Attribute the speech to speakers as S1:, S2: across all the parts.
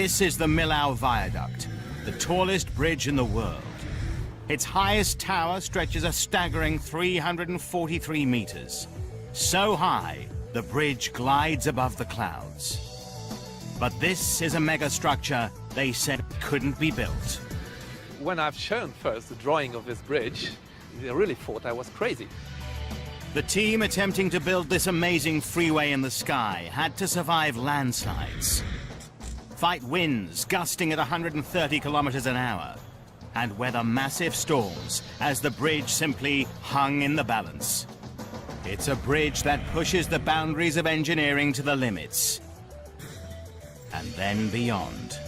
S1: This is the Millau Viaduct, the tallest bridge in the world. Its highest tower stretches a staggering 343 meters. So high, the bridge glides above the clouds. But this is a megastructure they said couldn't be built.
S2: When I've shown first the drawing of this bridge, they really thought I was crazy.
S1: The team attempting to build this amazing freeway in the sky had to survive landslides, fight winds gusting at 130 kilometers an hour, and weather massive storms as the bridge simply hung in the balance. It's a bridge that pushes the boundaries of engineering to the limits, and then beyond.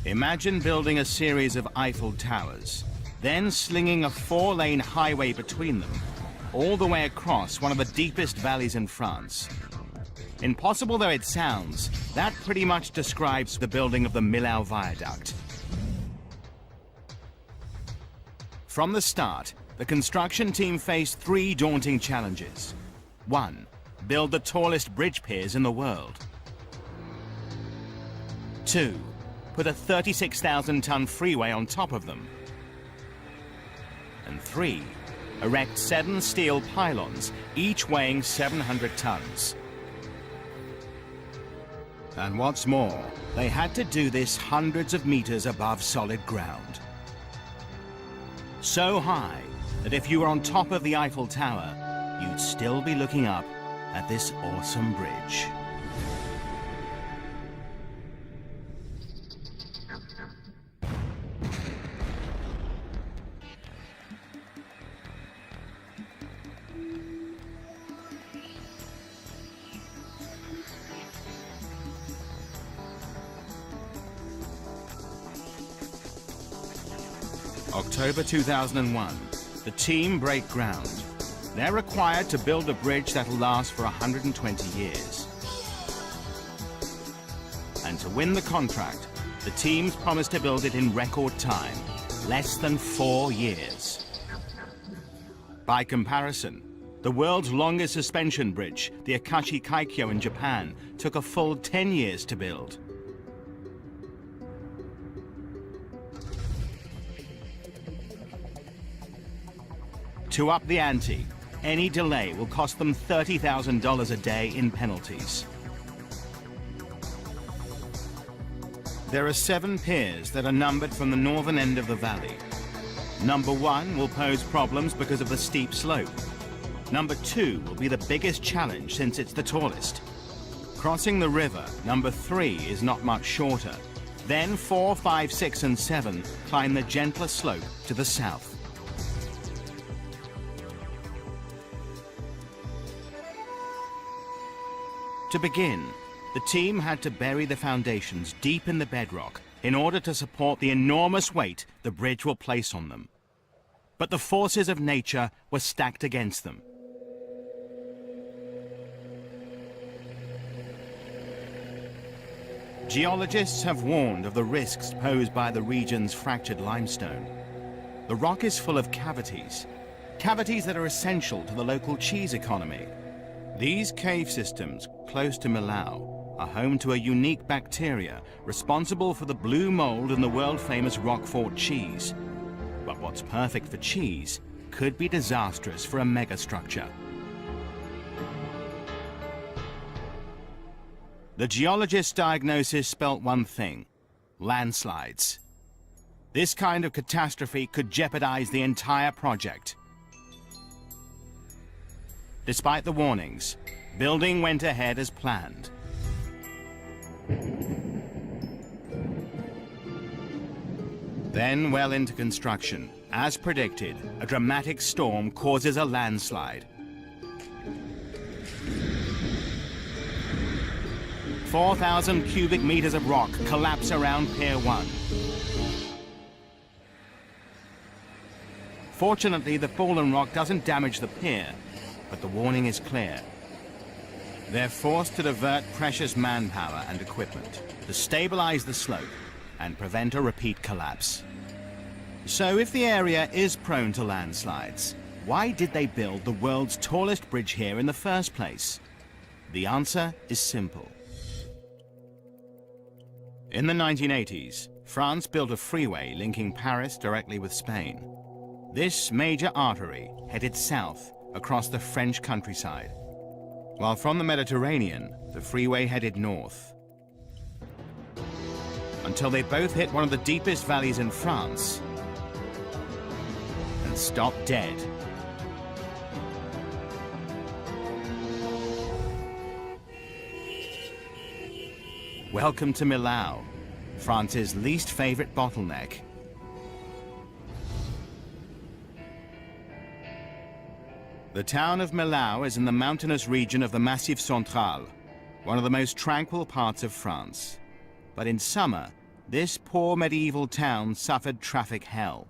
S1: Imagine building a series of Eiffel Towers, then slinging a 4-lane highway between them, all the way across one of the deepest valleys in France. Impossible though it sounds, that pretty much describes the building of the Millau Viaduct. From the start, the construction team faced 3 daunting challenges. 1. Build the tallest bridge piers in the world. 2. Put a 36,000-ton freeway on top of them. And 3. Erect 7 steel pylons, each weighing 700 tons. And what's more, they had to do this hundreds of meters above solid ground. So high that if you were on top of the Eiffel Tower, you'd still be looking up at this awesome bridge. October 2001, the team break ground. They're required to build a bridge that'll last for 120 years. And to win the contract, the teams promised to build it in record time, less than 4 years. By comparison, the world's longest suspension bridge, the Akashi Kaikyo in Japan, took a full 10 years to build. To up the ante, any delay will cost them $30,000 a day in penalties. There are 7 piers that are numbered from the northern end of the valley. Number 1 will pose problems because of the steep slope. Number 2 will be the biggest challenge since it's the tallest. Crossing the river, number 3 is not much shorter. Then 4, 5, 6, and 7 climb the gentler slope to the south. To begin, the team had to bury the foundations deep in the bedrock in order to support the enormous weight the bridge will place on them. But the forces of nature were stacked against them. Geologists have warned of the risks posed by the region's fractured limestone. The rock is full of cavities that are essential to the local cheese economy. These cave systems, close to Millau, are home to a unique bacteria responsible for the blue mold in the world-famous Roquefort cheese. But what's perfect for cheese could be disastrous for a megastructure. The geologist's diagnosis spelt one thing: landslides. This kind of catastrophe could jeopardize the entire project. Despite the warnings, building went ahead as planned. Then, well into construction, as predicted, a dramatic storm causes a landslide. 4,000 cubic meters of rock collapse around Pier 1. Fortunately, the fallen rock doesn't damage the pier, but the warning is clear. They're forced to divert precious manpower and equipment to stabilize the slope and prevent a repeat collapse. So if the area is prone to landslides, why did they build the world's tallest bridge here in the first place? The answer is simple. In the 1980s, France built a freeway linking Paris directly with Spain. This major artery headed south across the French countryside, while from the Mediterranean, the freeway headed north, until they both hit one of the deepest valleys in France and stopped dead. Welcome to Millau, France's least favorite bottleneck. The town of Millau is in the mountainous region of the Massif Central, one of the most tranquil parts of France. But in summer, this poor medieval town suffered traffic hell.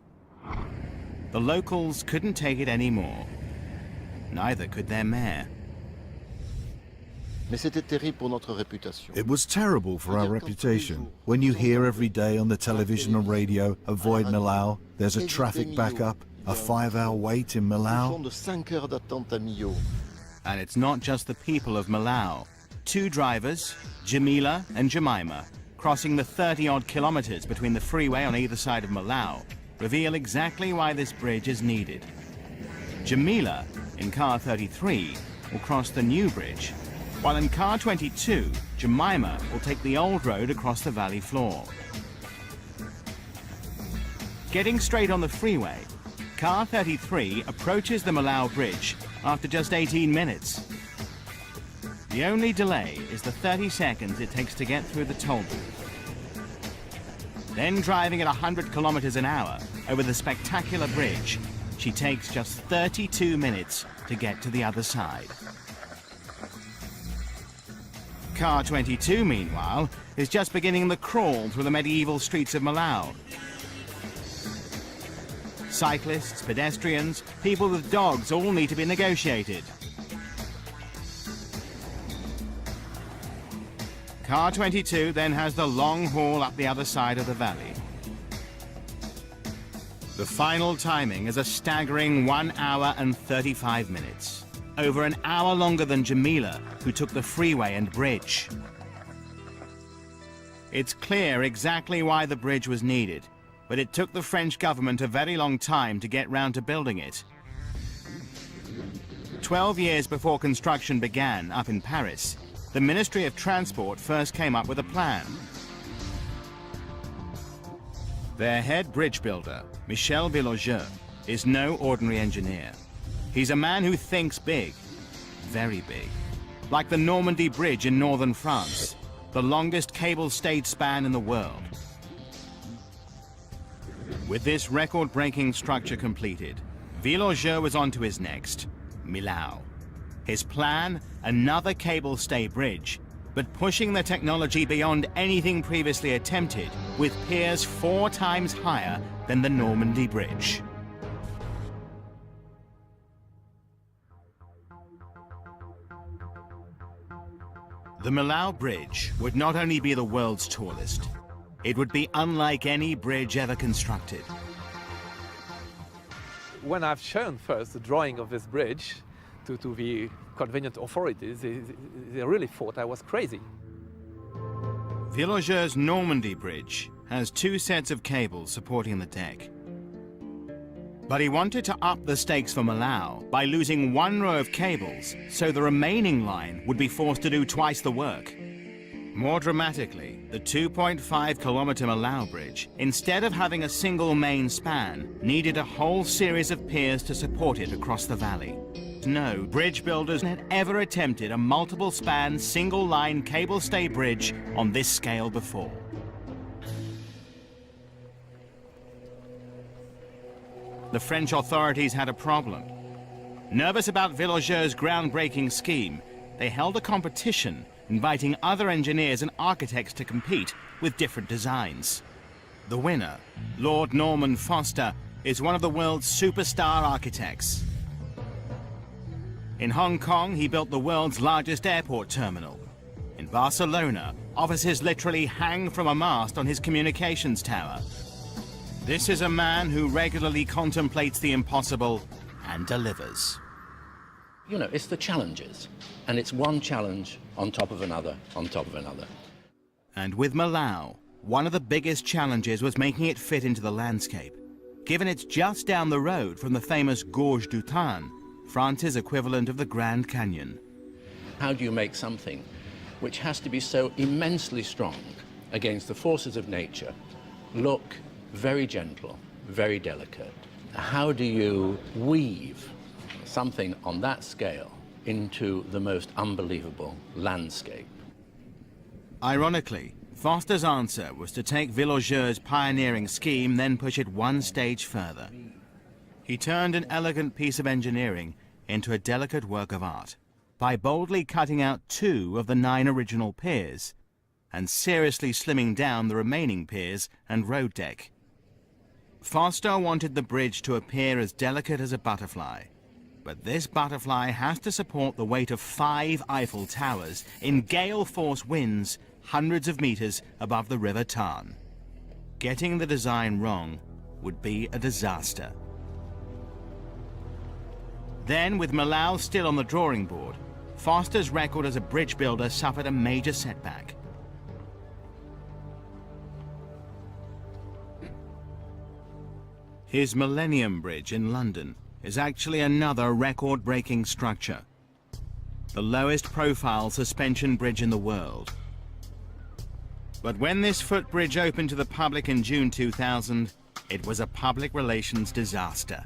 S1: The locals couldn't take it anymore. Neither could their mayor.
S3: It was terrible for our reputation. When you hear every day on the television and radio, avoid Millau, there's a traffic backup, a 5-hour wait in Millau.
S1: And it's not just the people of Millau. Two drivers, Jamila and Jemima, crossing the 30-odd kilometers between the freeway on either side of Millau, reveal exactly why this bridge is needed. Jamila, in car 33, will cross the new bridge, while in car 22, Jemima will take the old road across the valley floor. Getting straight on the freeway, car 33 approaches the Millau Bridge after just 18 minutes. The only delay is the 30 seconds it takes to get through the toll booth. Then driving at 100 kilometers an hour over the spectacular bridge, she takes just 32 minutes to get to the other side. Car 22, meanwhile, is just beginning the crawl through the medieval streets of Millau. Cyclists, pedestrians, people with dogs all need to be negotiated. Car 22 then has the long haul up the other side of the valley. The final timing is a staggering 1 hour and 35 minutes. Over an hour longer than Jamila, who took the freeway and bridge. It's clear exactly why the bridge was needed, but it took the French government a very long time to get round to building it. 12 years before construction began up in Paris, the Ministry of Transport first came up with a plan. Their head bridge builder, Michel Virlogeux, is no ordinary engineer. He's a man who thinks big, very big, like the Normandy Bridge in northern France, the longest cable-stayed span in the world. With this record-breaking structure completed, Virlogeux was on to his next, Millau. His plan, another cable-stay bridge, but pushing the technology beyond anything previously attempted, with piers 4 times higher than the Normandy Bridge. The Millau Bridge would not only be the world's tallest, it would be unlike any bridge ever constructed.
S2: When I've shown first the drawing of this bridge to the convenient authorities, they really thought I was crazy.
S1: Virlogeux's Normandy Bridge has 2 sets of cables supporting the deck. But he wanted to up the stakes for Millau by losing 1 row of cables, so the remaining line would be forced to do twice the work. More dramatically, the 2.5-kilometer Millau Bridge, instead of having a single main span, needed a whole series of piers to support it across the valley. No bridge builders had ever attempted a multiple-span, single-line cable-stay bridge on this scale before. The French authorities had a problem. Nervous about Virlogeux's groundbreaking scheme, they held a competition inviting other engineers and architects to compete with different designs. The winner, Lord Norman Foster, is one of the world's superstar architects. In Hong Kong, he built the world's largest airport terminal. In Barcelona, officers literally hang from a mast on his communications tower. This is a man who regularly contemplates the impossible and delivers.
S4: You know, it's the challenges, and it's one challenge on top of another, on top of another.
S1: And with Millau, one of the biggest challenges was making it fit into the landscape, given it's just down the road from the famous Gorge du Tarn, France's equivalent of the Grand Canyon.
S4: How do you make something which has to be so immensely strong against the forces of nature look very gentle, very delicate? How do you weave something on that scale into the most unbelievable landscape?
S1: Ironically, Foster's answer was to take Virlogeux's pioneering scheme, then push it one stage further. He turned an elegant piece of engineering into a delicate work of art by boldly cutting out 2 of the 9 original piers and seriously slimming down the remaining piers and road deck. Foster wanted the bridge to appear as delicate as a butterfly, but this butterfly has to support the weight of 5 Eiffel Towers in gale-force winds hundreds of meters above the River Tarn. Getting the design wrong would be a disaster. Then, with Millau still on the drawing board, Foster's record as a bridge builder suffered a major setback. His Millennium Bridge in London is actually another record-breaking structure, the lowest profile suspension bridge in the world. But when this footbridge opened to the public in June 2000, it was a public relations disaster.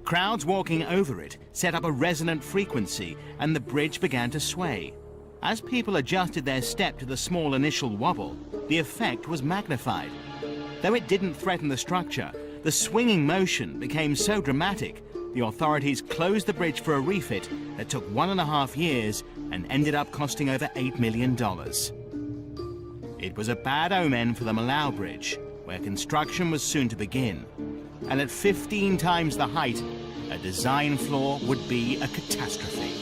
S1: Crowds walking over it set up a resonant frequency, and the bridge began to sway. As people adjusted their step to the small initial wobble, the effect was magnified. Though it didn't threaten the structure, the swinging motion became so dramatic, the authorities closed the bridge for a refit that took 1.5 years and ended up costing over $8 million. It was a bad omen for the Millau Bridge, where construction was soon to begin. And at 15 times the height, a design flaw would be a catastrophe.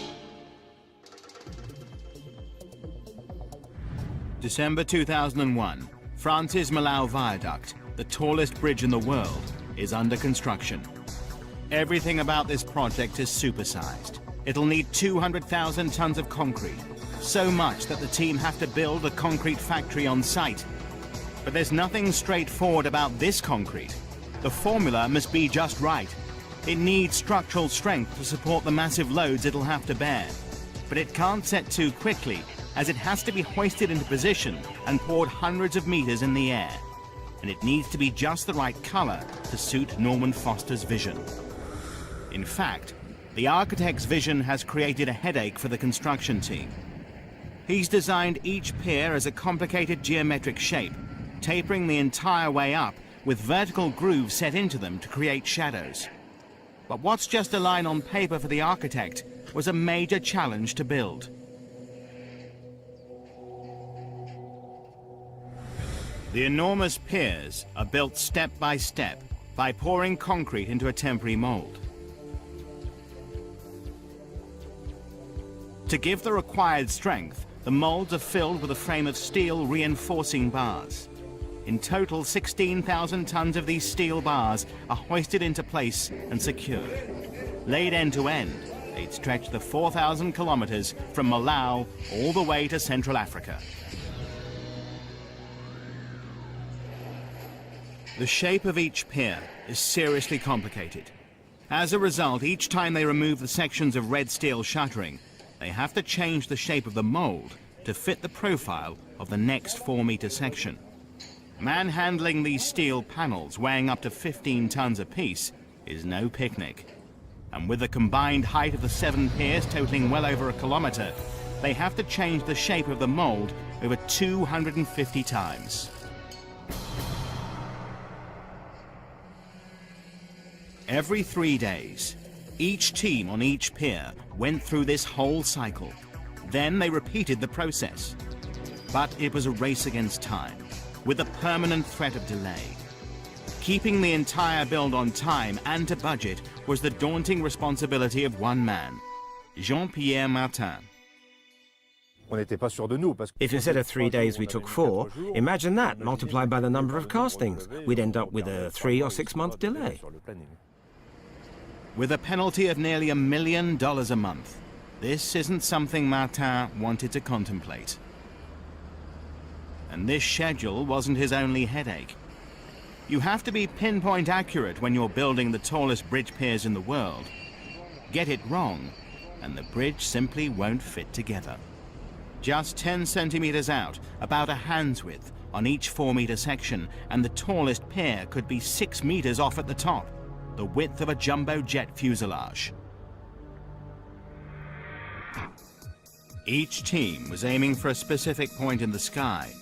S1: December 2001, France's Millau Viaduct, the tallest bridge in the world, is under construction. Everything about this project is supersized. It'll need 200,000 tons of concrete, so much that the team have to build a concrete factory on site. But there's nothing straightforward about this concrete. The formula must be just right. It needs structural strength to support the massive loads it'll have to bear. But it can't set too quickly, as it has to be hoisted into position and poured hundreds of meters in the air. And it needs to be just the right color to suit Norman Foster's vision. In fact, the architect's vision has created a headache for the construction team. He's designed each pier as a complicated geometric shape, tapering the entire way up with vertical grooves set into them to create shadows. But what's just a line on paper for the architect was a major challenge to build. The enormous piers are built step by step by pouring concrete into a temporary mold. To give the required strength, the molds are filled with a frame of steel reinforcing bars. In total, 16,000 tons of these steel bars are hoisted into place and secured. Laid end to end, they'd stretch the 4,000 kilometers from Millau all the way to Central Africa. The shape of each pier is seriously complicated. As a result, each time they remove the sections of red steel shuttering, they have to change the shape of the mold to fit the profile of the next 4-meter section. Manhandling these steel panels, weighing up to 15 tons apiece, is no picnic. And with the combined height of the 7 piers totaling well over 1 kilometer, they have to change the shape of the mold over 250 times. Every 3 days, each team on each pier went through this whole cycle. Then they repeated the process. But it was a race against time, with a permanent threat of delay. Keeping the entire build on time and to budget was the daunting responsibility of one man, Jean-Pierre Martin.
S5: If instead of 3 days we took 4, imagine that multiplied by the number of castings. We'd end up with a 3 or 6 month delay.
S1: With a penalty of nearly $1 million a month, this isn't something Martin wanted to contemplate. And this schedule wasn't his only headache. You have to be pinpoint accurate when you're building the tallest bridge piers in the world. Get it wrong, and the bridge simply won't fit together. Just 10 centimeters out, about a hand's width on each 4-meter section, and the tallest pier could be 6 meters off at the top, the width of a jumbo jet fuselage. Each team was aiming for a specific point in the sky.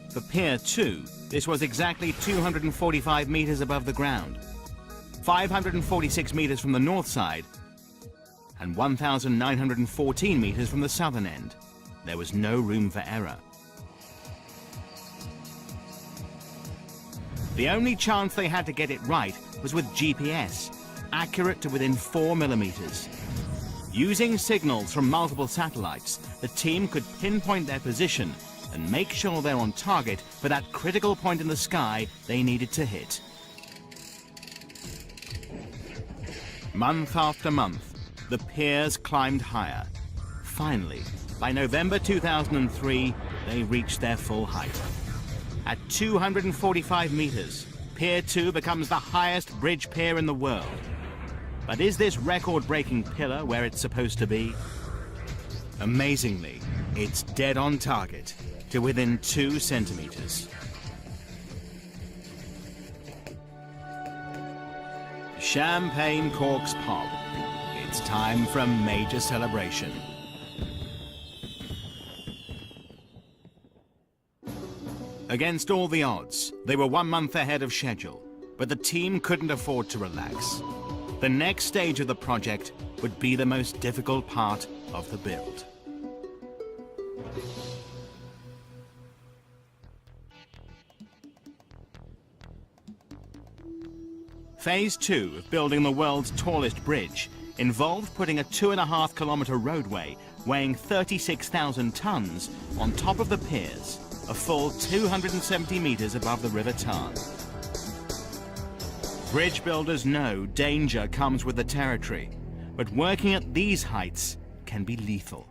S1: For Pier 2, this was exactly 245 meters above the ground, 546 meters from the north side, and 1,914 meters from the southern end. There was no room for error. The only chance they had to get it right was with GPS, accurate to within 4 millimeters. Using signals from multiple satellites, the team could pinpoint their position and make sure they're on target for that critical point in the sky they needed to hit. Month after month, the piers climbed higher. Finally, by November 2003, they reached their full height. At 245 meters, Pier 2 becomes the highest bridge pier in the world. But is this record-breaking pillar where it's supposed to be? Amazingly, it's dead on target, to within 2 centimeters. Champagne corks pop. It's time for a major celebration. Against all the odds, they were 1 month ahead of schedule, but the team couldn't afford to relax. The next stage of the project would be the most difficult part of the build. Phase 2 of building the world's tallest bridge involved putting a 2.5-kilometer roadway weighing 36,000 tons on top of the piers, a full 270 meters above the River Tarn. Bridge builders know danger comes with the territory, but working at these heights can be lethal.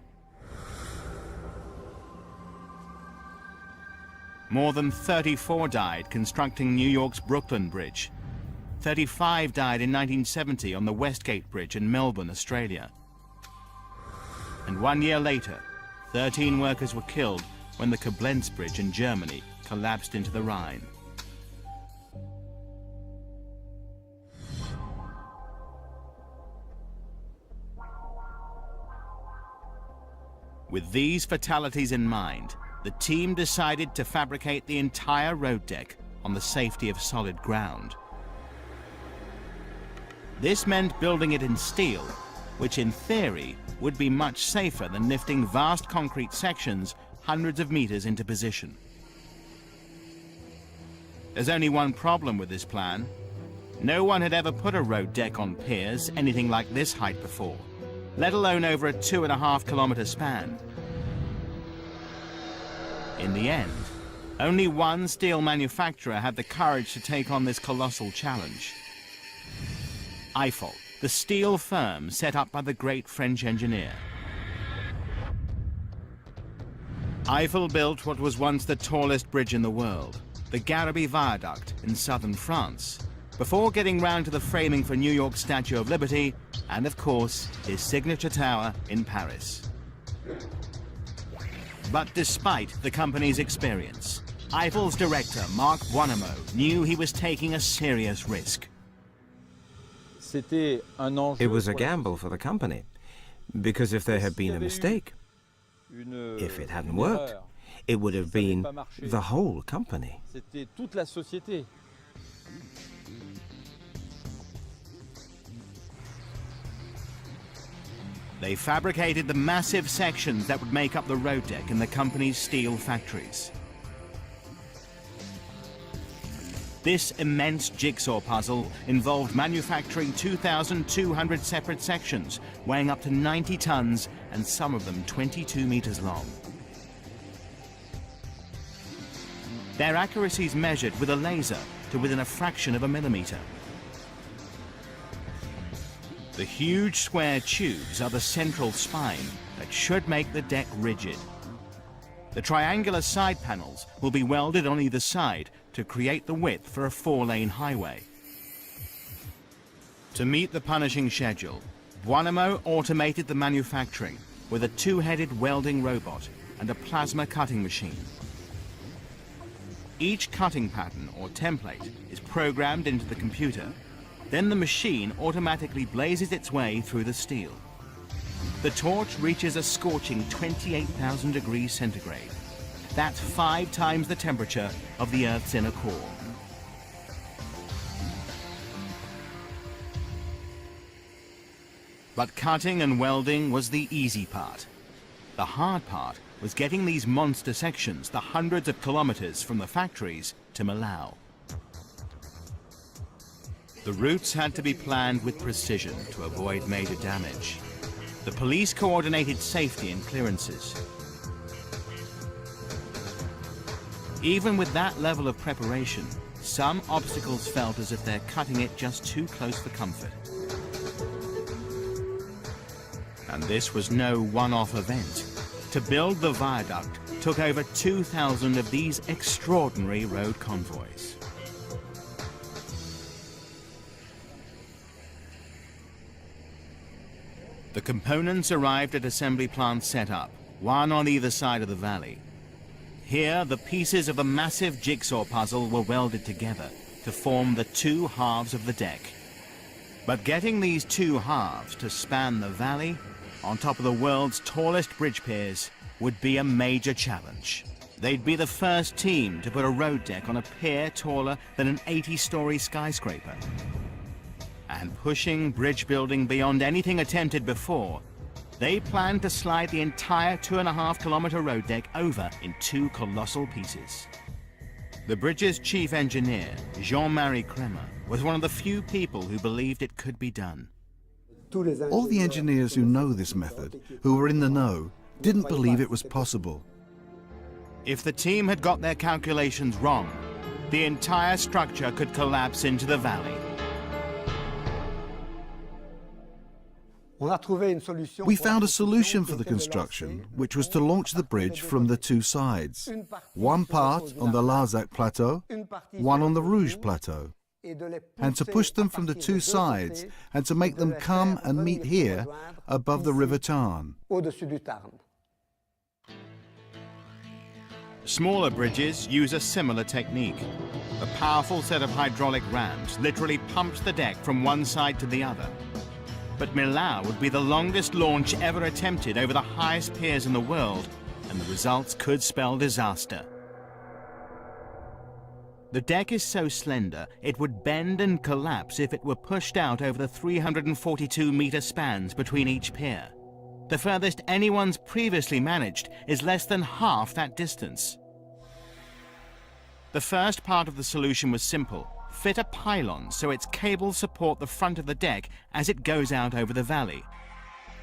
S1: More than 34 died constructing New York's Brooklyn Bridge. 35 died in 1970 on the Westgate Bridge in Melbourne, Australia. And 1 year later, 13 workers were killed when the Koblenz Bridge in Germany collapsed into the Rhine. With these fatalities in mind, the team decided to fabricate the entire road deck on the safety of solid ground. This meant building it in steel, which in theory would be much safer than lifting vast concrete sections hundreds of meters into position. There's only one problem with this plan. No one had ever put a road deck on piers anything like this height before, let alone over a 2.5-kilometer span. In the end, only one steel manufacturer had the courage to take on this colossal challenge. Eiffel, the steel firm set up by the great French engineer. Eiffel built what was once the tallest bridge in the world, the River Viaduct in southern France, before getting round to the framing for New York's Statue of Liberty and, of course, his signature tower in Paris. But despite the company's experience, Eiffel's director, Marc Buonamo, knew he was taking a serious risk.
S5: It was a gamble for the company, because if there had been a mistake, if it hadn't worked, it would have been the whole company.
S1: They fabricated the massive sections that would make up the road deck in the company's steel factories. This immense jigsaw puzzle involved manufacturing 2,200 separate sections, weighing up to 90 tons, and some of them 22 meters long. Their accuracy is measured with a laser to within a fraction of a millimeter. The huge square tubes are the central spine that should make the deck rigid. The triangular side panels will be welded on either side to create the width for a 4-lane highway. To meet the punishing schedule, Buonamo automated the manufacturing with a 2-headed welding robot and a plasma cutting machine. Each cutting pattern or template is programmed into the computer. Then the machine automatically blazes its way through the steel. The torch reaches a scorching 28,000 degrees centigrade. That's 5 times the temperature of the Earth's inner core. But cutting and welding was the easy part. The hard part was getting these monster sections the hundreds of kilometers from the factories to Millau. The routes had to be planned with precision to avoid major damage. The police coordinated safety and clearances. Even with that level of preparation, some obstacles felt as if they're cutting it just too close for comfort. And this was no one-off event. To build the viaduct took over 2,000 of these extraordinary road convoys. The components arrived at assembly plants set up, one on either side of the valley. Here, the pieces of the massive jigsaw puzzle were welded together to form the 2 halves of the deck. But getting these 2 halves to span the valley on top of the world's tallest bridge piers would be a major challenge. They'd be the first team to put a road deck on a pier taller than an 80-story skyscraper. And pushing bridge building beyond anything attempted before, they planned to slide the entire 2.5-kilometer road deck over in 2 colossal pieces. The bridge's chief engineer, Jean-Marie Kremer, was one of the few people who believed it could be done.
S3: All the engineers who know this method, who were in the know, didn't believe it was possible.
S1: If the team had got their calculations wrong, the entire structure could collapse into the valley.
S3: We found a solution for the construction, which was to launch the bridge from the 2 sides. One part on the Larzac Plateau, one on the Rouge Plateau. And to push them from the 2 sides and to make them come and meet here above the River Tarn.
S1: Smaller bridges use a similar technique. A powerful set of hydraulic rams literally pumps the deck from one side to the other. But Millau would be the longest launch ever attempted over the highest piers in the world, and the results could spell disaster. The deck is so slender, it would bend and collapse if it were pushed out over the 342-meter spans between each pier. The furthest anyone's previously managed is less than half that distance. The first part of the solution was simple. Fit a pylon so its cables support the front of the deck as it goes out over the valley.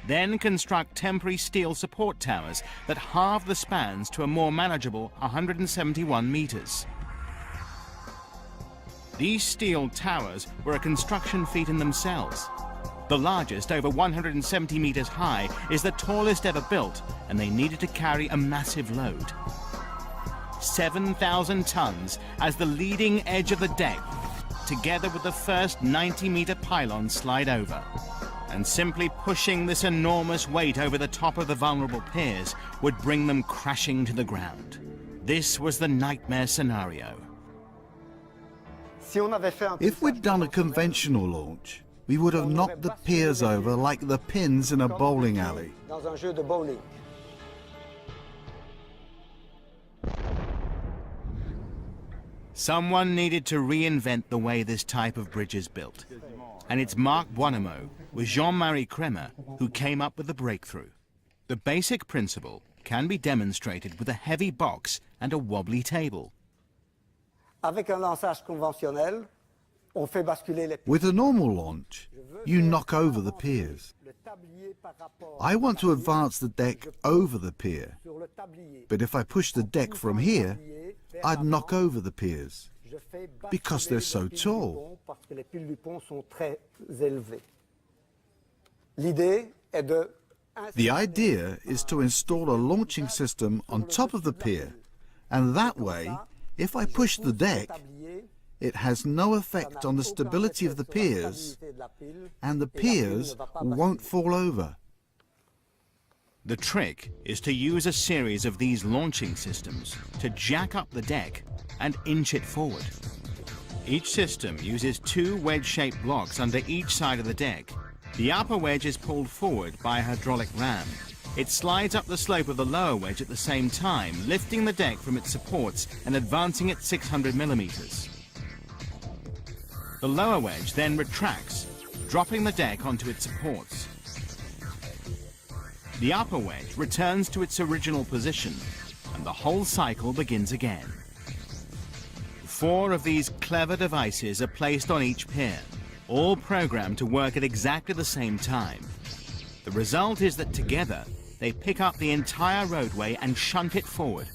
S1: Then construct temporary steel support towers that halve the spans to a more manageable 171 meters. These steel towers were a construction feat in themselves. The largest, over 170 meters high, is the tallest ever built, and they needed to carry a massive load. 7,000 tons as the leading edge of the deck, together with the first 90-meter pylon slide over. And simply pushing this enormous weight over the top of the vulnerable piers would bring them crashing to the ground. This was the nightmare scenario.
S3: If we'd done a conventional launch, we would have knocked the piers over like the pins in a bowling alley.
S1: Someone needed to reinvent the way this type of bridge is built. And it's Marc Buonamo with Jean-Marie Kremer who came up with the breakthrough. The basic principle can be demonstrated with a heavy box and a wobbly table.
S6: Avec un lançage conventionnel, on fait basculer les piers.
S3: With a normal launch, you knock over the piers.
S6: Le tablier par rapport
S3: I want to advance the deck over the pier,
S6: sur le tablier.
S3: but if I push the deck from here, I'd knock over the piers.
S6: Je fais basculer
S3: Because they're so
S6: les piles du
S3: tall.
S6: pont parce que les piles du pont sont très élevées. L'idée est de
S3: The idea is to install a launching system on top of the pier, and that way, if I push the deck, it has no effect on the stability of the piers, and the piers won't fall over.
S1: The trick is to use a series of these launching systems to jack up the deck and inch it forward. Each system uses two wedge-shaped blocks under each side of the deck. The upper wedge is pulled forward by a hydraulic ram. It slides up the slope of the lower wedge at the same time, lifting the deck from its supports and advancing it 600 millimeters. The lower wedge then retracts, dropping the deck onto its supports. The upper wedge returns to its original position, and the whole cycle begins again. 4 of these clever devices are placed on each pier, all programmed to work at exactly the same time. The result is that together, they pick up the entire roadway and shunt it forward.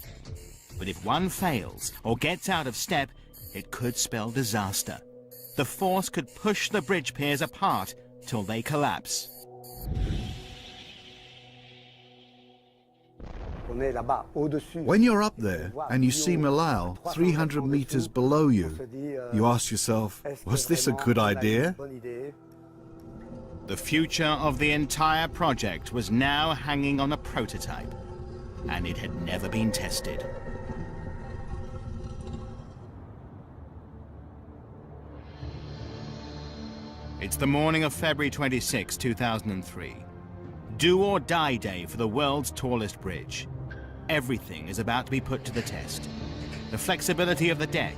S1: But if one fails or gets out of step, it could spell disaster. The force could push the bridge piers apart till they collapse.
S6: on est là-bas, au-dessus.
S3: When you're up there and you see Millau 300 meters below you, you ask yourself, was this a good idea?
S1: The future of the entire project was now hanging on a prototype, and it had never been tested. It's the morning of February 26, 2003. Do or die day for the world's tallest bridge. Everything is about to be put to the test. The flexibility of the deck,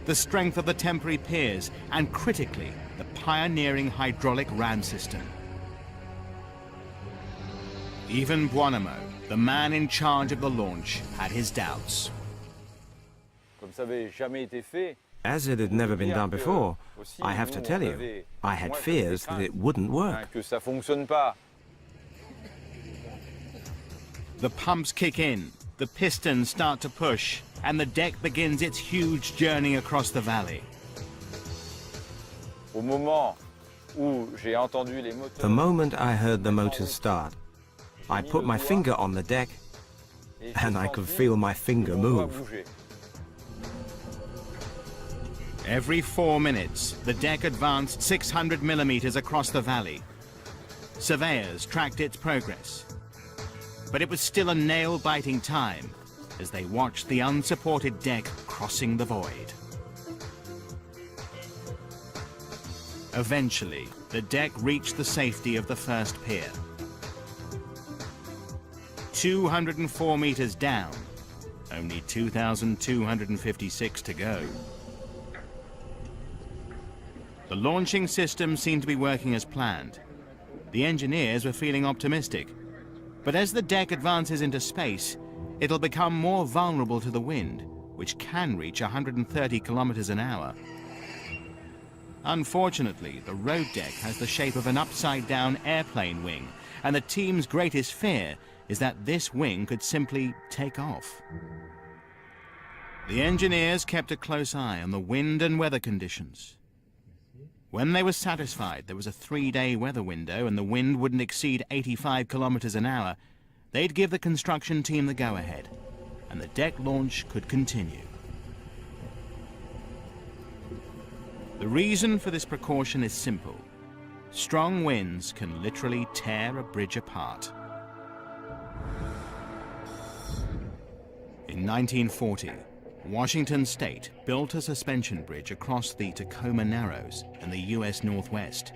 S1: the strength of the temporary piers, and critically, the pioneering hydraulic ram system. Even Buonamo, the man in charge of the launch, had his doubts.
S5: As it had never been done before, I have to tell you, I had fears that it wouldn't work.
S1: The pumps kick in, the pistons start to push, and the deck begins its huge journey across the valley.
S5: The moment I heard the motors start, I put my finger on the deck, and I could feel my finger move.
S1: Every 4 minutes, the deck advanced 600 millimeters across the valley. Surveyors tracked its progress. But it was still a nail-biting time as they watched the unsupported deck crossing the void. Eventually, the deck reached the safety of the first pier. 204 meters down, only 2,256 to go. The launching system seemed to be working as planned. The engineers were feeling optimistic. But as the deck advances into space, it'll become more vulnerable to the wind, which can reach 130 kilometers an hour. Unfortunately, the road deck has the shape of an upside-down airplane wing, and the team's greatest fear is that this wing could simply take off. The engineers kept a close eye on the wind and weather conditions. When they were satisfied there was a 3-day weather window and the wind wouldn't exceed 85 kilometers an hour, they'd give the construction team the go-ahead, and the deck launch could continue. The reason for this precaution is simple. Strong winds can literally tear a bridge apart. In 1940, Washington State built a suspension bridge across the Tacoma Narrows in the US Northwest.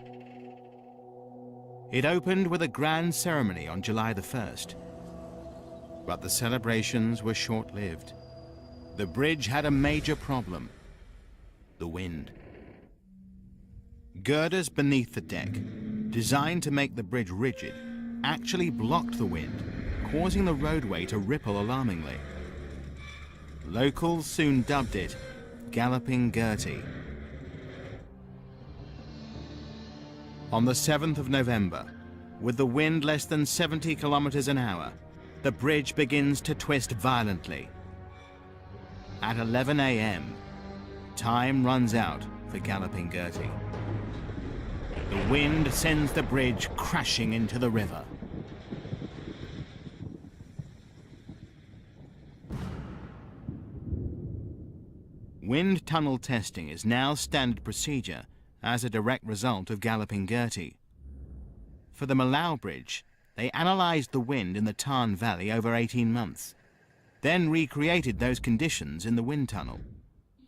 S1: It opened with a grand ceremony on July the 1st. But the celebrations were short-lived. The bridge had a major problem: the wind. Girders beneath the deck, designed to make the bridge rigid, actually blocked the wind, causing the roadway to ripple alarmingly. Locals soon dubbed it Galloping Gertie. On the 7th of November, with the wind less than 70 kilometers an hour, the bridge begins to twist violently. At 11 a.m., time runs out for Galloping Gertie. The wind sends the bridge crashing into the river. Wind tunnel testing is now standard procedure as a direct result of Galloping Gertie. For the Millau Bridge, they analyzed the wind in the Tarn Valley over 18 months, then recreated those conditions in the wind tunnel.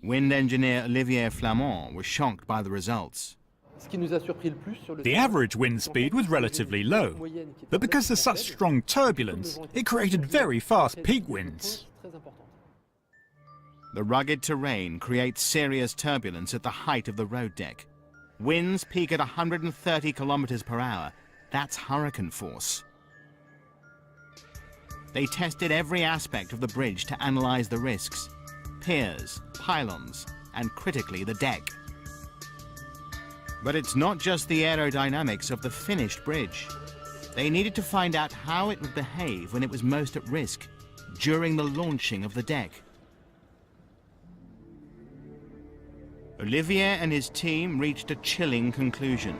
S1: Wind engineer Olivier Flamand was shocked by the results.
S7: The average wind speed was relatively low, but because there's such strong turbulence, it created very fast peak winds.
S1: The rugged terrain creates serious turbulence at the height of the road deck. Winds peak at 130 kilometers per hour. That's hurricane force. They tested every aspect of the bridge to analyze the risks: piers, pylons, and critically the deck. But it's not just the aerodynamics of the finished bridge. They needed to find out how it would behave when it was most at risk, during the launching of the deck. Olivier and his team reached a chilling conclusion.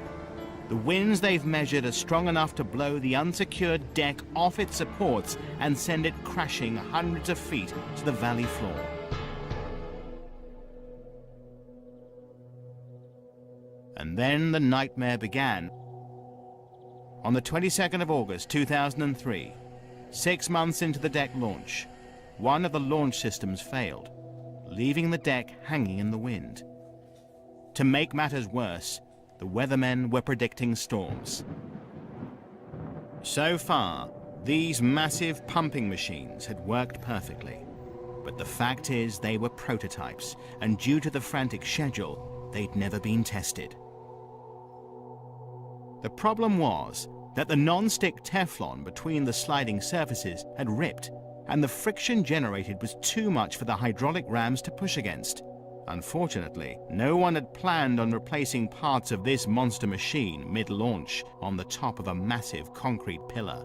S1: The winds they've measured are strong enough to blow the unsecured deck off its supports and send it crashing hundreds of feet to the valley floor. And then the nightmare began. On the 22nd of August 2003, 6 months into the deck launch, one of the launch systems failed, leaving the deck hanging in the wind. To make matters worse, the weathermen were predicting storms. So far, these massive pumping machines had worked perfectly. But the fact is they were prototypes, and due to the frantic schedule, they'd never been tested. The problem was that the non-stick Teflon between the sliding surfaces had ripped, and the friction generated was too much for the hydraulic rams to push against. Unfortunately, no one had planned on replacing parts of this monster machine mid-launch on the top of a massive concrete pillar.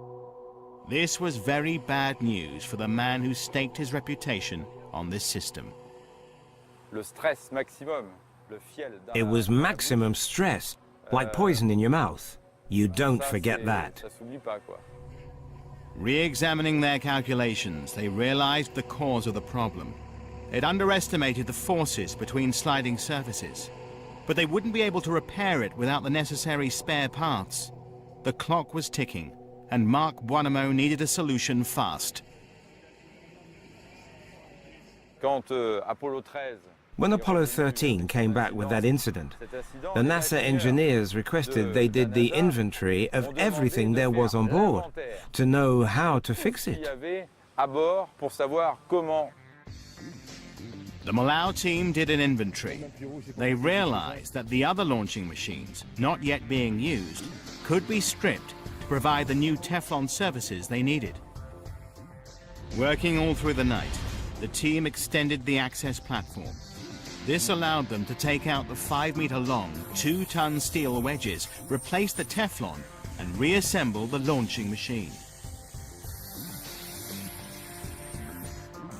S1: This was very bad news for the man who staked his reputation on this system.
S5: It was maximum stress, like poison in your mouth. You don't forget that.
S1: Re-examining their calculations, they realized the cause of the problem. They'd underestimated the forces between sliding surfaces, but they wouldn't be able to repair it without the necessary spare parts. The clock was ticking, and Marc Boineau needed a solution fast.
S5: When Apollo 13 came back with that incident, the NASA engineers requested they did the inventory of everything there was on board to know how to fix it.
S1: The Millau team did an inventory. They realized that the other launching machines, not yet being used, could be stripped to provide the new Teflon surfaces they needed. Working all through the night, the team extended the access platform. This allowed them to take out the 5-meter-long, 2-ton steel wedges, replace the Teflon, and reassemble the launching machine.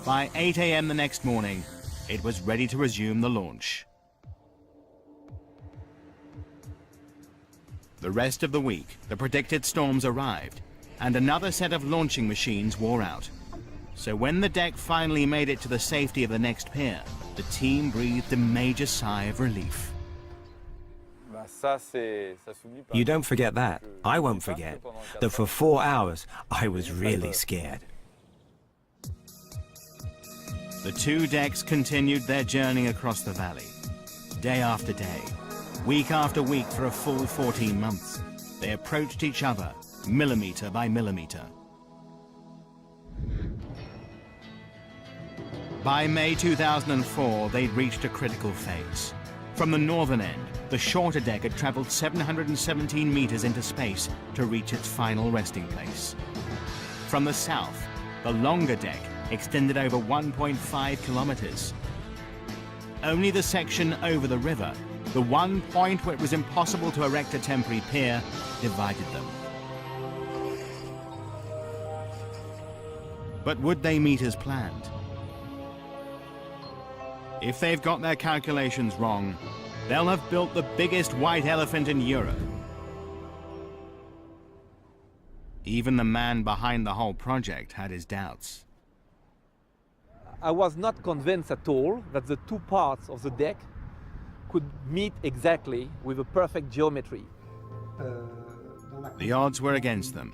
S1: By 8 a.m. the next morning, it was ready to resume the launch. The rest of the week, the predicted storms arrived, and another set of launching machines wore out. So when the deck finally made it to the safety of the next pier, the team breathed a major sigh of relief.
S5: You don't forget that. I won't forget that for 4 hours I was really scared.
S1: The two decks continued their journey across the valley. Day after day, week after week for a full 14 months, they approached each other, millimeter by millimeter. By May 2004, they'd reached a critical phase. From the northern end, the shorter deck had traveled 717 meters into space to reach its final resting place. From the south, the longer deck extended over 1.5 kilometers. only the section over the river, the one point where it was impossible to erect a temporary pier, divided them. But would they meet as planned? If they've got their calculations wrong, they'll have built the biggest white elephant in Europe. Even the man behind the whole project had his doubts.
S2: I was not convinced at all that the two parts of the deck could meet exactly with a perfect geometry.
S1: The odds were against them.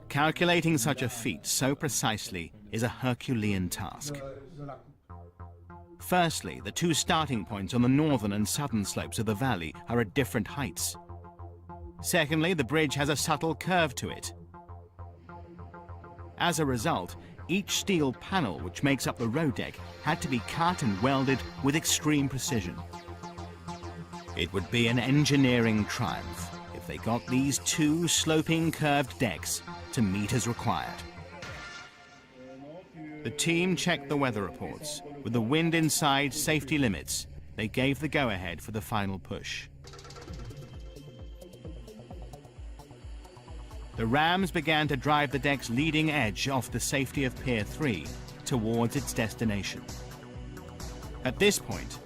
S1: Calculating such a feat so precisely is a Herculean task. Firstly, the two starting points on the northern and southern slopes of the valley are at different heights. Secondly, the bridge has a subtle curve to it. As a result, each steel panel which makes up the road deck had to be cut and welded with extreme precision. It would be an engineering triumph if they got these two sloping curved decks to meet as required. The team checked the weather reports. With the wind inside safety limits, they gave the go-ahead for the final push. The rams began to drive the deck's leading edge off the safety of Pier 3 towards its destination. At this point,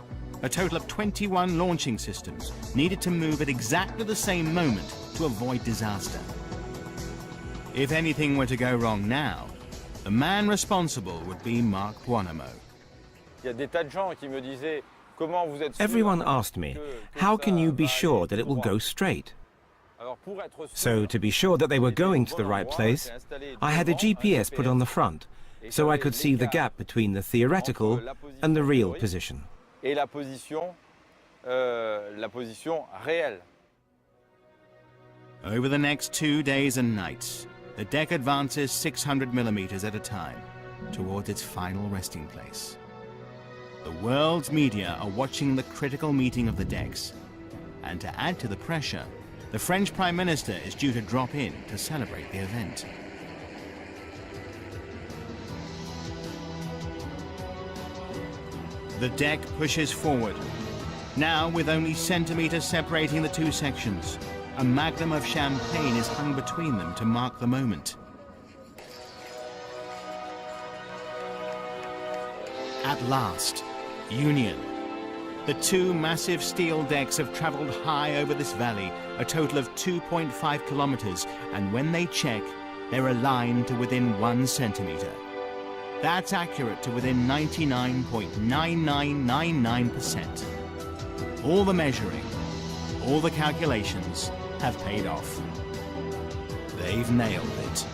S1: a total of 21 launching systems needed to move at exactly the same moment to avoid disaster. If anything were to go wrong now, the man responsible would be Mark Buonamo.
S5: Everyone asked me, how can you be sure that it will go straight? So to be sure that they were going to the right place, I had a GPS put on the front, so I could see the gap between the theoretical and the real position.
S1: Over the next 2 days and nights, the deck advances 600 millimeters at a time towards its final resting place. The world's media are watching the critical meeting of the decks. And to add to the pressure, the French Prime Minister is due to drop in to celebrate the event. The deck pushes forward, now with only centimeters separating the two sections. A magnum of champagne is hung between them to mark the moment. At last, union. The two massive steel decks have traveled high over this valley, a total of 2.5 kilometers, and when they check, they're aligned to within 1 centimeter. That's accurate to within 99.9999%. All the measuring, all the calculations have paid off. They've nailed it.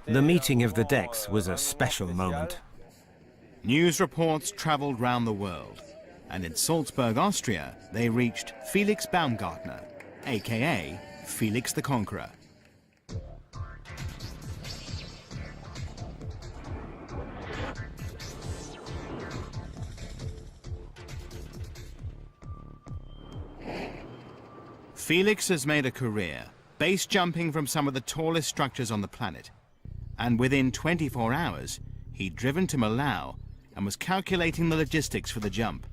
S5: The meeting of the decks was a special moment.
S1: News reports traveled round the world, and in Salzburg, Austria, they reached Felix Baumgartner, aka Felix the Conqueror. Felix has made a career base jumping from some of the tallest structures on the planet, and within 24 hours, he'd driven to Millau and was calculating the logistics for the jump.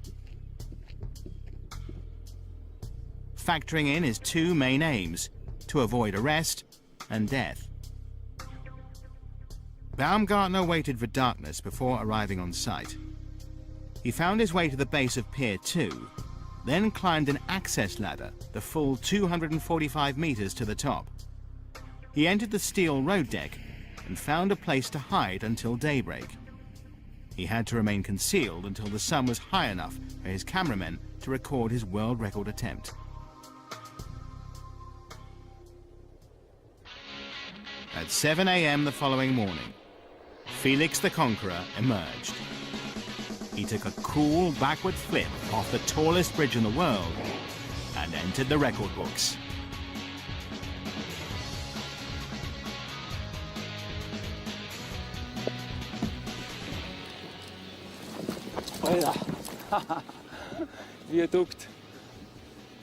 S1: Factoring in his two main aims, to avoid arrest and death. Baumgartner waited for darkness before arriving on site. He found his way to the base of Pier 2, then climbed an access ladder the full 245 meters to the top. He entered the steel road deck and found a place to hide until daybreak. He had to remain concealed until the sun was high enough for his cameramen to record his world record attempt. At 7 a.m. the following morning, Felix the Conqueror emerged. He took a cool backward flip off the tallest bridge in the world and entered the record books.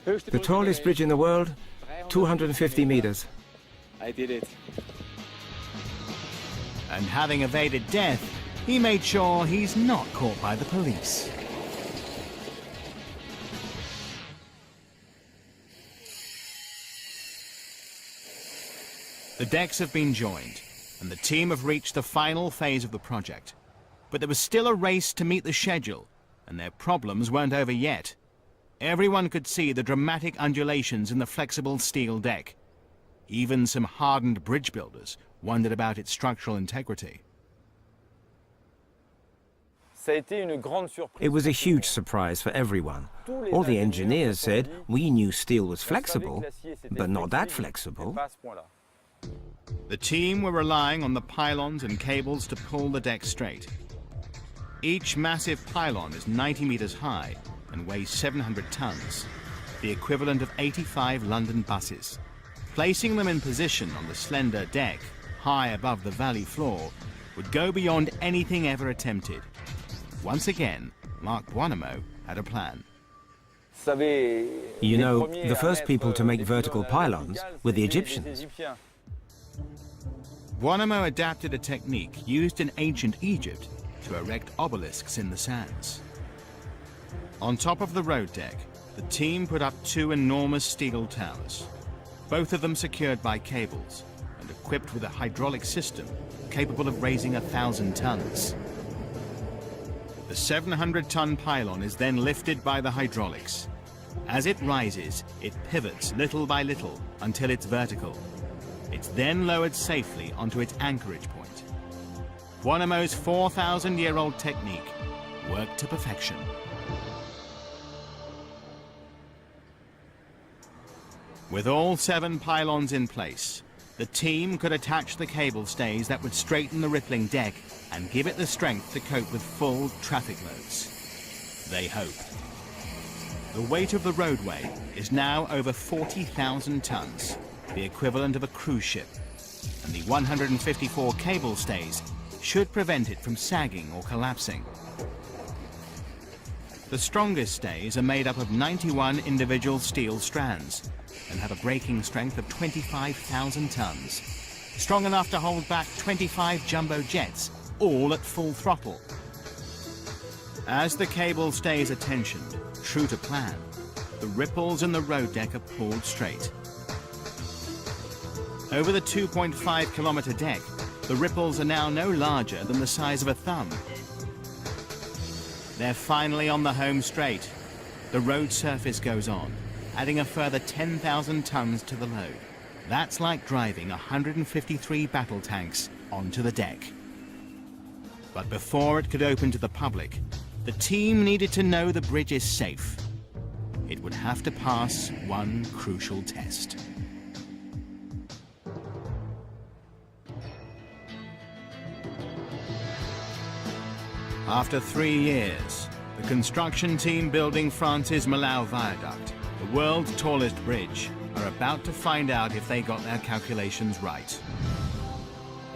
S5: The tallest bridge in the world, 250 meters.
S8: I did it.
S1: And having evaded death, he made sure he's not caught by the police. The decks have been joined, and the team have reached the final phase of the project. But there was still a race to meet the schedule, and their problems weren't over yet. Everyone could see the dramatic undulations in the flexible steel deck. Even some hardened bridge builders wondered about its structural integrity.
S5: It was a huge surprise for everyone. All the engineers said, we knew steel was flexible, but not that flexible.
S1: The team were relying on the pylons and cables to pull the deck straight. Each massive pylon is 90 meters high and weighs 700 tons, the equivalent of 85 London buses. Placing them in position on the slender deck, high above the valley floor, would go beyond anything ever attempted. Once again, Marc Buonamo had a plan.
S5: You know, the first people to make vertical pylons were the Egyptians.
S1: Buonamo adapted a technique used in ancient Egypt to erect obelisks in the sands. On top of the road deck, the team put up two enormous steel towers, both of them secured by cables and equipped with a hydraulic system capable of raising 1,000 tons. The 700-ton pylon is then lifted by the hydraulics. As it rises, it pivots little by little until it's vertical. It's then lowered safely onto its anchorage point. Buonamo's 4,000-year-old technique worked to perfection. With all 7 pylons in place, the team could attach the cable stays that would straighten the rippling deck and give it the strength to cope with full traffic loads. They hope. The weight of the roadway is now over 40,000 tons, the equivalent of a cruise ship, and the 154 cable stays should prevent it from sagging or collapsing. The strongest stays are made up of 91 individual steel strands and have a braking strength of 25,000 tons, strong enough to hold back 25 jumbo jets, all at full throttle. As the cable stays are tensioned, true to plan, the ripples in the road deck are pulled straight. Over the 2.5-kilometer deck, the ripples are now no larger than the size of a thumb. They're finally on the home straight. The road surface goes on, adding a further 10,000 tons to the load. That's like driving 153 battle tanks onto the deck. But before it could open to the public, the team needed to know the bridge is safe. It would have to pass one crucial test. After 3 years, the construction team building France's Millau Viaduct, the world's tallest bridge, are about to find out if they got their calculations right.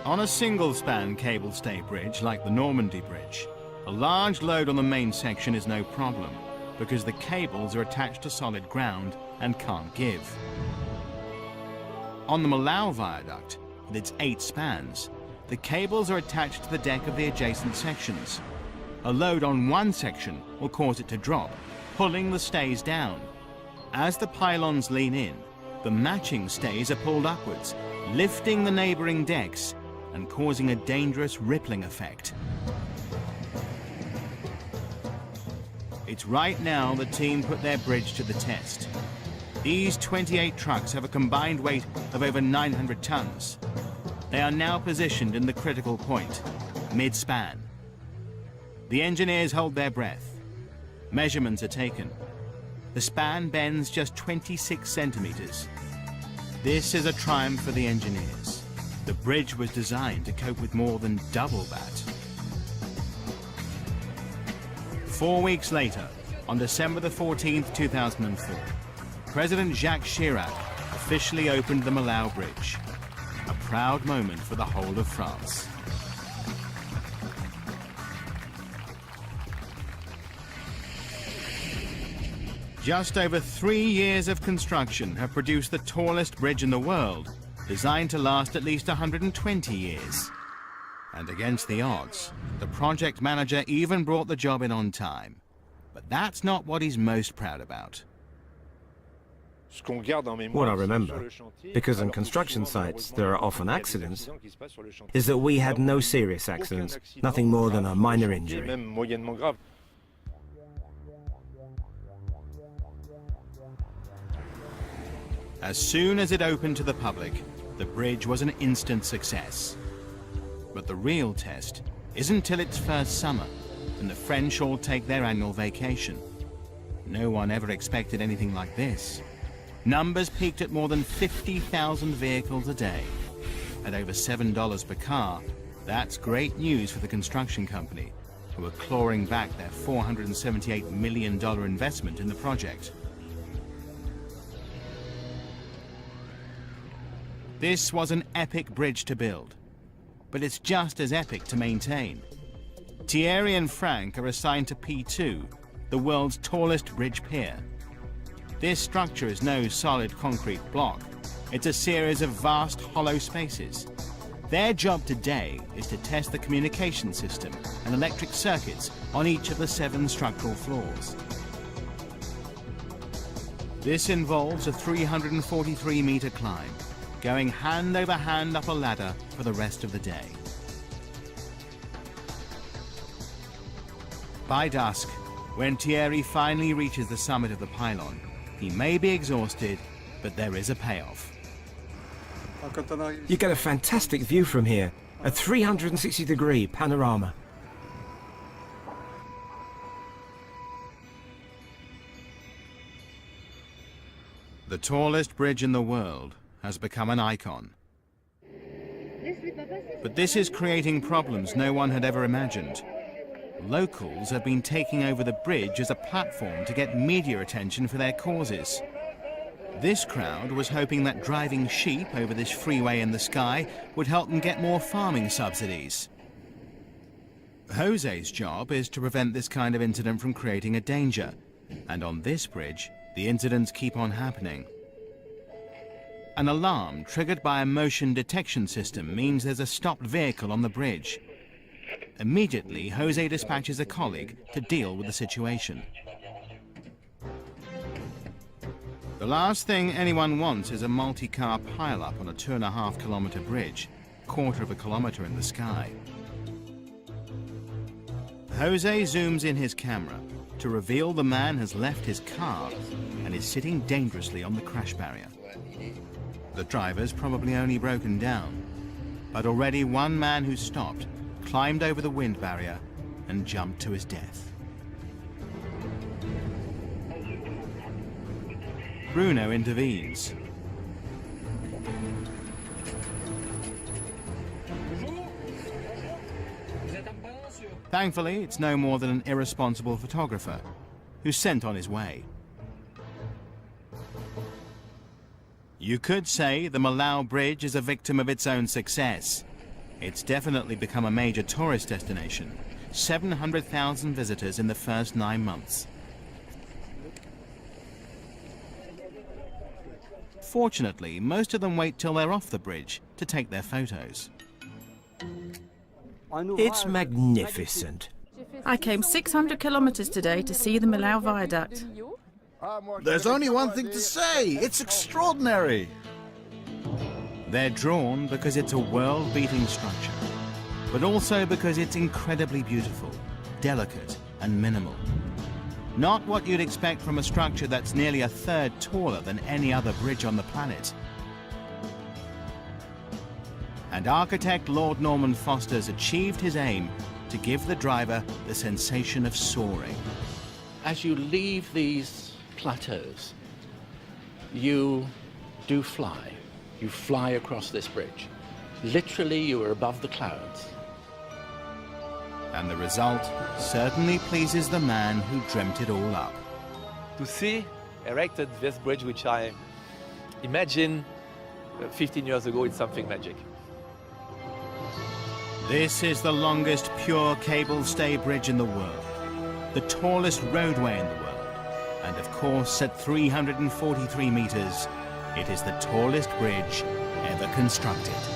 S1: On a single-span cable stay bridge like the Normandy Bridge, a large load on the main section is no problem because the cables are attached to solid ground and can't give. On the Millau Viaduct, with its 8 spans, the cables are attached to the deck of the adjacent sections. A load on one section will cause it to drop, pulling the stays down. As the pylons lean in, the matching stays are pulled upwards, lifting the neighboring decks and causing a dangerous rippling effect. It's right now the team put their bridge to the test. These 28 trucks have a combined weight of over 900 tons. They are now positioned in the critical point, mid-span. The engineers hold their breath. Measurements are taken. The span bends just 26 centimeters. This is a triumph for the engineers. The bridge was designed to cope with more than double that. 4 weeks later, on December the 14th, 2004, President Jacques Chirac officially opened the Millau Bridge. A proud moment for the whole of France. Just over 3 years of construction have produced the tallest bridge in the world, designed to last at least 120 years. And against the odds, the project manager even brought the job in on time. But that's not what he's most proud about.
S5: What I remember, because on construction sites there are often accidents, is that we had no serious accidents, nothing more than a minor injury.
S1: As soon as it opened to the public, the bridge was an instant success. But the real test isn't till its first summer, and the French all take their annual vacation. No one ever expected anything like this. Numbers peaked at more than 50,000 vehicles a day. At over $7 per car, that's great news for the construction company, who are clawing back their $478 million investment in the project. This was an epic bridge to build, but it's just as epic to maintain. Thierry and Frank are assigned to P2, the world's tallest bridge pier. This structure is no solid concrete block. It's a series of vast hollow spaces. Their job today is to test the communication system and electric circuits on each of the 7 structural floors. This involves a 343-meter climb, going hand over hand up a ladder for the rest of the day. By dusk, when Thierry finally reaches the summit of the pylon, he may be exhausted, but there is a payoff.
S5: You get a fantastic view from here, a 360-degree panorama.
S1: The tallest bridge in the world has become an icon. But this is creating problems no one had ever imagined. Locals have been taking over the bridge as a platform to get media attention for their causes. This crowd was hoping that driving sheep over this freeway in the sky would help them get more farming subsidies. Jose's job is to prevent this kind of incident from creating a danger, and on this bridge, the incidents keep on happening. An alarm triggered by a motion detection system means there's a stopped vehicle on the bridge. Immediately, Jose dispatches a colleague to deal with the situation. The last thing anyone wants is a multi-car pile-up on a 2.5-kilometer bridge, quarter of a kilometer in the sky. Jose zooms in his camera to reveal the man has left his car and is sitting dangerously on the crash barrier. The driver's probably only broken down, but already one man who stopped climbed over the wind barrier and jumped to his death. Bruno intervenes. Thankfully, it's no more than an irresponsible photographer who's sent on his way. You could say the Millau Bridge is a victim of its own success. It's definitely become a major tourist destination. 700,000 visitors in the first 9 months. Fortunately, most of them wait till they're off the bridge to take their photos.
S5: It's magnificent.
S8: I came 600 kilometers today to see the Millau Viaduct.
S3: There's only one thing to say. It's extraordinary.
S1: They're drawn because it's a world-beating structure, but also because it's incredibly beautiful, delicate, and minimal. Not what you'd expect from a structure that's nearly a third taller than any other bridge on the planet. And architect Lord Norman Foster's achieved his aim to give the driver the sensation of soaring.
S4: As you leave these plateaus, you do fly. You fly across this bridge. Literally, you are above the clouds.
S1: And the result certainly pleases the man who dreamt it all up.
S2: To see erected this bridge, which I imagine 15 years ago, it's something magic.
S1: This is the longest pure cable stay bridge in the world, the tallest roadway in the world, and of course at 343 meters, it is the tallest bridge ever constructed.